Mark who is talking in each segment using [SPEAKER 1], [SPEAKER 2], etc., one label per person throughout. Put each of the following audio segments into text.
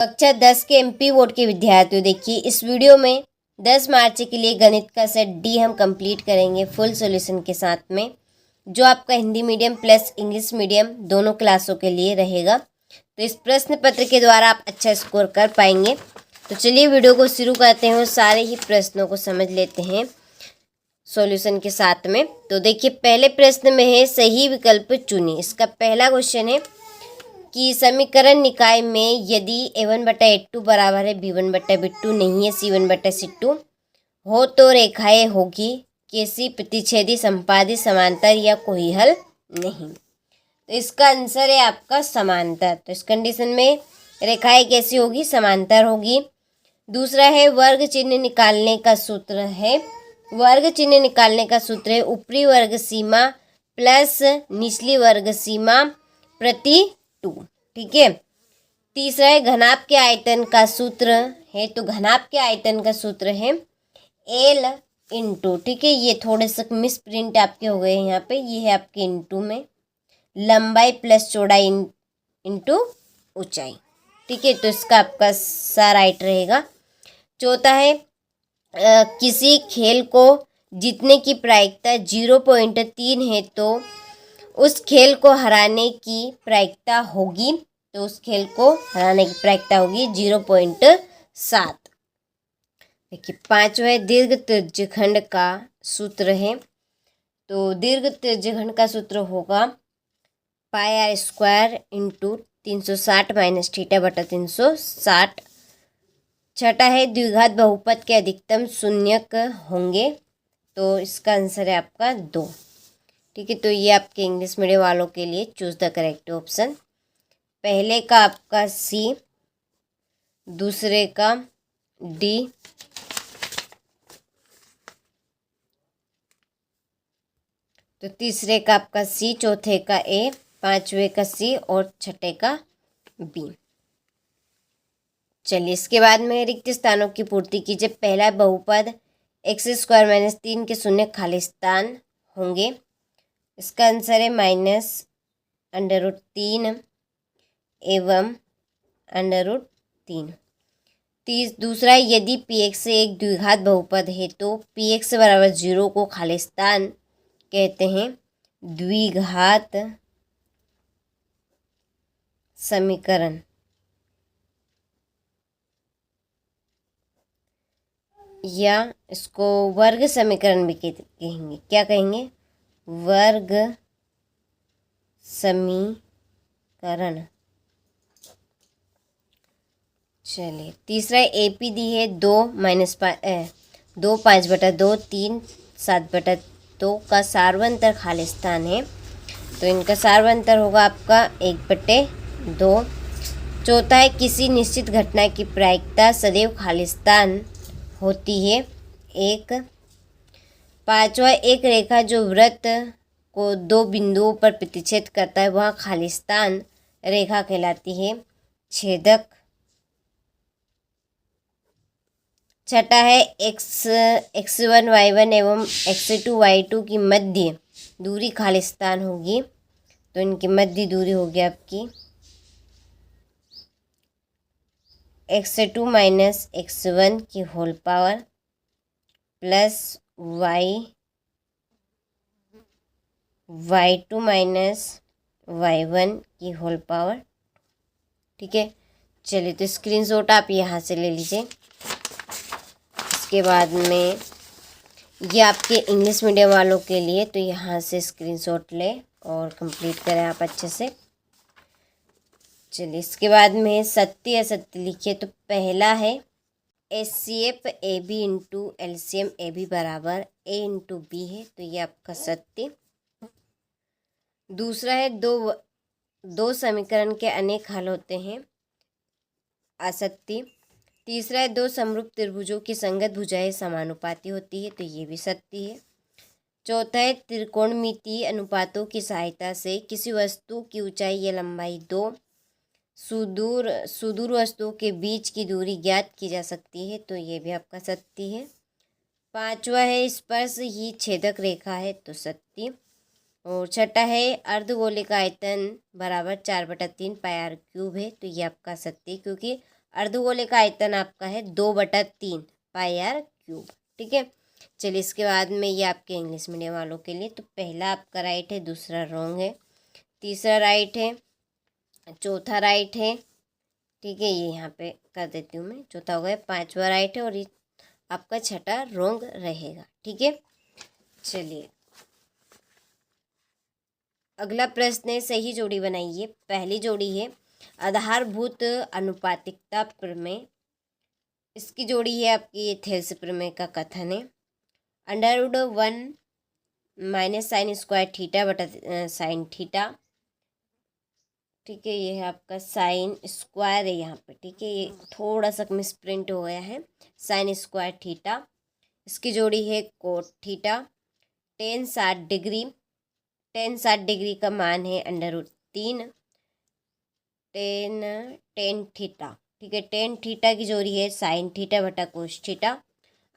[SPEAKER 1] कक्षा 10 के MP board के विद्यार्थियों, देखिए इस वीडियो में 10 मार्च के लिए गणित का सेट डी हम कंप्लीट करेंगे फुल सॉल्यूशन के साथ में, जो आपका Hindi medium plus English medium दोनों क्लासों के लिए रहेगा। तो इस प्रश्न पत्र के द्वारा आप अच्छा स्कोर कर पाएंगे। तो चलिए वीडियो को शुरू करते हैं और सारे ही प्रश्नों को समझ लेते हैं सॉल्यूशन के साथ में। तो देखिए पहले प्रश्न में है सही विकल्प चुनिए। इसका पहला क्वेश्चन है कि समीकरण निकाय में यदि a1/a2 बराबर है b1/b2 नहीं है c1/c2 हो तो रेखाएं होगी कैसी, प्रतिच्छेदी, संपादी, समांतर या कोई हल नहीं। तो इसका आंसर है आपका समांतर। तो इस कंडीशन में रेखाएं कैसी होगी, समांतर होगी। दूसरा है वर्ग चिन्ह निकालने का सूत्र है। वर्ग चिन्ह निकालने का सूत्र है ऊपरी वर्ग सीमा प्लस निचली वर्ग सीमा प्रति 2। ठीक है। तीसरा है घनाभ के आयतन का सूत्र है। तो घनाभ के आयतन का सूत्र है एल इंटू, ठीक है, ये थोड़े से मिस प्रिंट आपके हो गए हैं यहाँ पे, ये है आपके इंटू में लंबाई प्लस चौड़ाई इंटू ऊंचाई। ठीक है। तो इसका आपका सा राइट रहेगा। चौथा है किसी खेल को जीतने की प्रायिकता 0.3 है तो उस खेल को हराने की प्रायिकता होगी। तो उस खेल को हराने की प्रायिकता होगी 0.7। देखिए पांचवा है दीर्घ त्रिज्यखंड का सूत्र है। तो दीर्घ त्रिज्यखंड का सूत्र होगा πr² इंटू 360 माइनस थीटा बटा 360। छठा है द्विघात बहुपद के अधिकतम शून्यक होंगे। तो इसका आंसर है आपका 2। ठीक है। तो ये आपके इंग्लिश मीडियम वालों के लिए चूज द करेक्ट ऑप्शन। पहले का आपका सी, दूसरे का डी, तो तीसरे का आपका सी, चौथे का ए, पांचवे का सी और छठे का बी। चलिए इसके बाद में रिक्त स्थानों की पूर्ति कीजिए। पहला बहुपद x² - 3 के शून्य खाली स्थान होंगे। इसका आंसर है -√3 एवं √3। दूसरा यदि px एक द्विघात बहुपद है तो px बराबर 0 को खाली स्थान कहते हैं। द्विघात समीकरण या इसको वर्ग समीकरण भी कहेंगे। क्या कहेंगे? वर्ग समीकरण। चलिए तीसरा AP दी है 2 5/2 3 7/2 का सार्वंतर खाली स्थान है। तो इनका सार्वंतर होगा आपका 1/2। चौथा है किसी निश्चित घटना की प्रायिकता सदैव खाली स्थान होती है 1। पांचवा एक रेखा जो वृत्त को 2 बिंदुओं पर प्रतिच्छेद करता है वह खाली स्थान रेखा कहलाती है छेदक। छठा है x1 y1 एवं x2 y2 की मध्य दूरी खाली स्थान होगी। तो इनकी मध्य दूरी होगी आपकी x2 - x1 की whole power plus y2 - y1 की होल पावर। ठीक है। चलिए तो स्क्रीनशॉट आप यहाँ से ले लीजिए। इसके बाद में ये आपके इंग्लिश मीडियम वालों के लिए, तो यहाँ से स्क्रीनशॉट लें और कंप्लीट करें आप अच्छे से। चलिए इसके बाद में सत्य असत्य लिखिए। तो पहला है HCF AB into LCM AB बराबर A इंटू B है। तो ये आपका सत्य। दूसरा है दो समीकरण के अनेक हल होते हैं, असत्य। तीसरा है 2 समरूप त्रिभुजों की संगत भुजाएं समानुपाती होती है। तो ये भी सत्य है। चौथा है त्रिकोणमितीय अनुपातों की सहायता से किसी वस्तु की ऊंचाई या लंबाई 2 सुदूर वस्तुओं के बीच की दूरी ज्ञात की जा सकती है। तो ये भी आपका सत्य है। पांचवा है स्पर्श ही छेदक रेखा है। तो सत्य। और छठा है अर्धगोले का आयतन बराबर 4/3 πr³ है। तो ये आपका सत्य, क्योंकि अर्धगोले का आयतन आपका है 2/3 पाई आर क्यूब। ठीक है, चलिए इसके बाद में ये आपके इंग्लिश मीडियम वालों के लिए, तो पहला आपका राइट है, दूसरा रॉन्ग है, तीसरा राइट है, चौथा राइट है। ठीक है, ये यहाँ पे कर देती हूँ मैं, चौथा हो गया, पांचवा राइट है और ये आपका छठा रॉन्ग रहेगा। ठीक है, चलिए अगला प्रश्न है, सही जोड़ी बनाइए। पहली जोड़ी है आधारभूत अनुपातिकता प्रमेय, इसकी जोड़ी है आपकी ये थेल्स प्रमेय का कथन है। √1 - साइन स्क्वायर थीटा बटा साइन थीटा। ठीक है, ये है आपका साइन स्क्वायर है यहाँ पे। ठीक है, ये थोड़ा सा मिसप्रिंट हो गया है, साइन स्क्वायर थीटा। इसकी जोड़ी है कोट थीटा। टेन 60 डिग्री का मान है √3 टेन थीटा। ठीक है, टेन थीटा की जोड़ी है साइन थीटा बटा cos theta.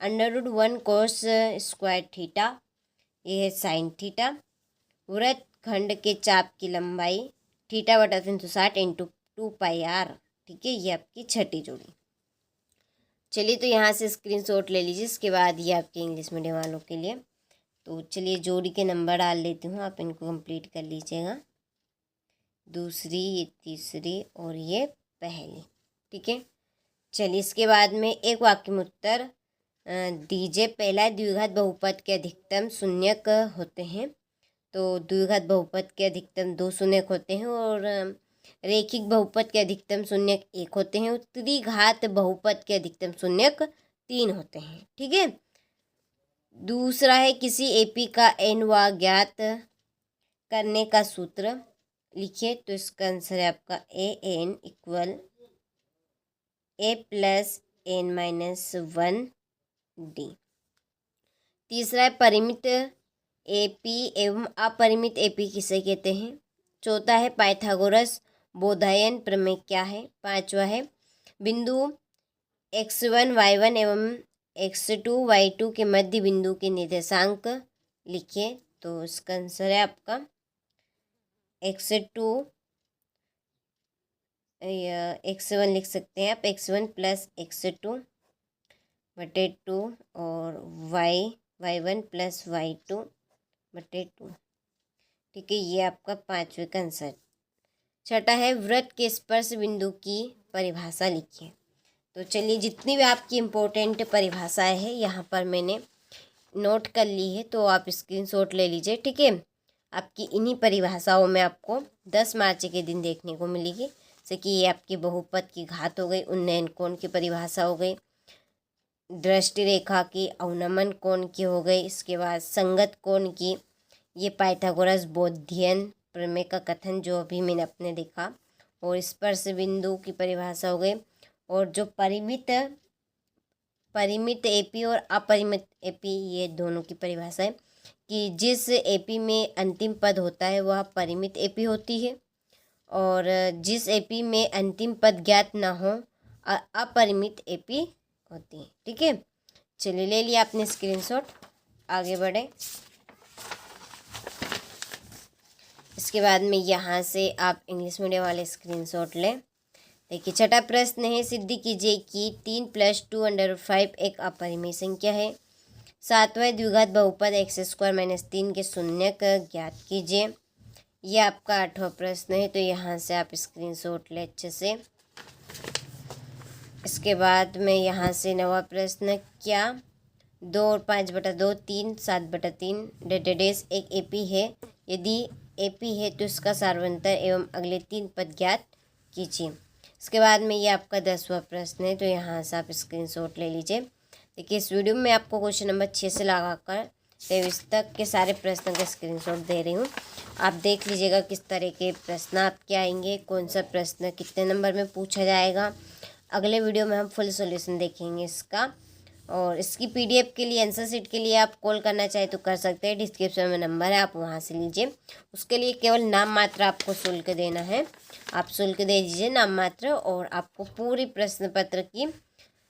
[SPEAKER 1] √1 cos square theta, ये है साइन थीटा। वृत्त खंड के चाप की लंबाई थीटा बटा 360 इंटू 2 पाई आर। ठीक है, ये आपकी छठी जोड़ी। चलिए तो यहाँ से स्क्रीनशॉट ले लीजिए, इसके बाद ये आपके इंग्लिश मीडियम वालों के लिए। तो चलिए जोड़ी के नंबर डाल लेती हूँ, आप इनको कंप्लीट कर लीजिएगा। दूसरी, ये तीसरी और ये पहली। ठीक है, चलिए इसके बाद में एक वाक्य में उत्तर दीजिए। पहला द्विघात बहुपद के अधिकतम शून्यक होते हैं, तो द्विघात बहुपद के अधिकतम 2 शून्यक होते हैं और रेखिक बहुपद के अधिकतम शून्यक 1 होते हैं। त्रिघात बहुपद के अधिकतम शून्यक 3 होते हैं। ठीक है, दूसरा है किसी एपी का n-वां ज्ञात करने का सूत्र लिखिए, तो इसका आंसर है आपका an = a + n-1 d। तीसरा है परिमित एपी एवं अपरिमित एपी किसे कहते हैं। चौथा है पाइथागोरस बोधायन प्रमेय क्या है। पांचवा है बिंदु x1 y1 एवं x2 y2 के मध्य बिंदु के निर्देशांक लिखिए, तो इसका आंसर है आपका x2 या x1 लिख सकते हैं आप, x1 + x2 बटे 2 और y1 + y2 बटे 2। ठीक है, ये आपका पांचवे का आंसर। छठा है वृत्त के स्पर्श बिंदु की परिभाषा लिखिए। तो चलिए जितनी भी आपकी इम्पोर्टेंट परिभाषाएं हैं यहाँ पर मैंने नोट कर ली है, तो आप स्क्रीनशॉट ले लीजिए। ठीक है, आपकी इन्हीं परिभाषाओं में आपको 10 मार्च के दिन देखने को मिलेगी, जैसे कि ये आपकी बहुपद की घात हो गई, उन्नयन कोण की परिभाषा हो गई, दृष्टि रेखा की, अवनमन कोण की हो गई, इसके बाद संगत कोण की, ये पाइथागोरस बोधायन प्रमेय का कथन जो अभी मैंने अपने देखा, और स्पर्श बिंदु की परिभाषा हो गई, और जो परिमित एपी और अपरिमित एपी, ये दोनों की परिभाषा है कि जिस एपी में अंतिम पद होता है वह परिमित एपी होती है, और जिस एपी में अंतिम पद ज्ञात ना हो अपरिमित एपी होती है। ठीक है, चलिए ले लिया आपने स्क्रीनशॉट, आगे बढ़े। इसके बाद में यहाँ से आप इंग्लिश मीडियम वाले स्क्रीनशॉट लें। देखिए छठा प्रश्न है, सिद्धि कीजिए कि 3 + 2√5 एक अपरिमेय संख्या है। सातवां द्विघात बहुपद x² - 3 के शून्यक ज्ञात कीजिए। ये आपका 8वां प्रश्न है, तो यहाँ से आप स्क्रीनशॉट लें अच्छे से। इसके बाद में यहाँ से 9वां प्रश्न, क्या 2 और 5/2 3 7/3 डेडेडेस एक एपी है। यदि एपी है तो इसका सार्वंतर एवं अगले 3 पद ज्ञात कीजिए। इसके बाद में ये आपका 10वां प्रश्न है, तो यहाँ से आप स्क्रीनशॉट ले लीजिए। देखिए इस वीडियो में आपको क्वेश्चन नंबर 6 से लगाकर 23 तक के सारे प्रश्नों का स्क्रीनशॉट दे रही हूँ। आप देख लीजिएगा किस तरह के प्रश्न आपके आएंगे, कौन सा प्रश्न कितने नंबर में पूछा जाएगा। अगले वीडियो में हम फुल सॉल्यूशन देखेंगे इसका, और इसकी पीडीएफ के लिए, आंसर शीट के लिए आप कॉल करना चाहे तो कर सकते हैं, डिस्क्रिप्शन में नंबर है, आप वहां से लीजिए। उसके लिए केवल नाम मात्र आपको शुल्क देना है, आप शुल्क दे दीजिए नाम मात्र, और आपको पूरी प्रश्न पत्र की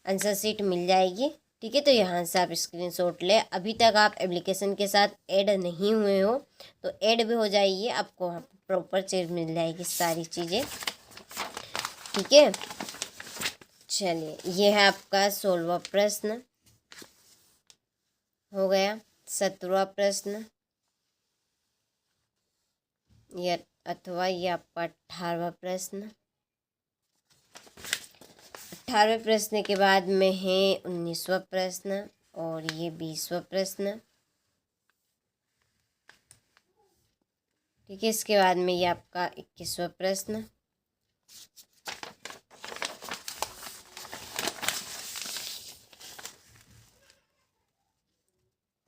[SPEAKER 1] आंसर शीट मिल जाएगी। ठीक है, तो यहाँ से आप स्क्रीनशॉट ले। अभी तक आप एप्लीकेशन के साथ ऐड नहीं हुए हो तो ऐड भी हो जाइए, आपको वहाँ प्रॉपर चीज मिल जाएगी सारी चीज़ें। ठीक है, चलिए, ये है आपका 16वां प्रश्न हो गया। 17वां प्रश्न ये अथवा ये आपका 18वां प्रश्न। 18वें प्रश्न के बाद में है 19वां प्रश्न और ये 20वां प्रश्न। ठीक है, इसके बाद में ये आपका 21वां प्रश्न।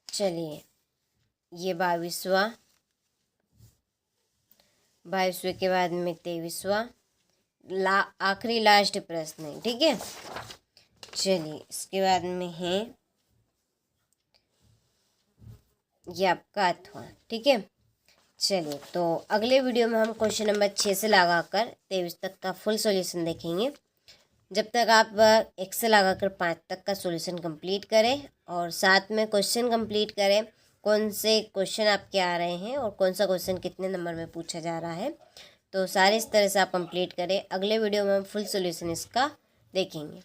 [SPEAKER 1] चलिए, ये 22वां के बाद में 23वां आखिरी लास्ट प्रश्न है। ठीक है, चलिए इसके बाद में है ये आपका 8वां। ठीक है, चलिए तो अगले वीडियो में हम क्वेश्चन नंबर 6 से लगाकर 23 तक का फुल सॉल्यूशन देखेंगे। जब तक आप 1 से लगाकर 5 तक का सॉल्यूशन कंप्लीट करें और साथ में क्वेश्चन कंप्लीट करें, कौन से क्वेश्चन आपके आ रहे हैं और कौन सा क्वेश्चन कितने नंबर में पूछा जा रहा है, तो सारे इस तरह से आप कंप्लीट करें। अगले वीडियो में हम फुल सॉल्यूशन इसका देखेंगे।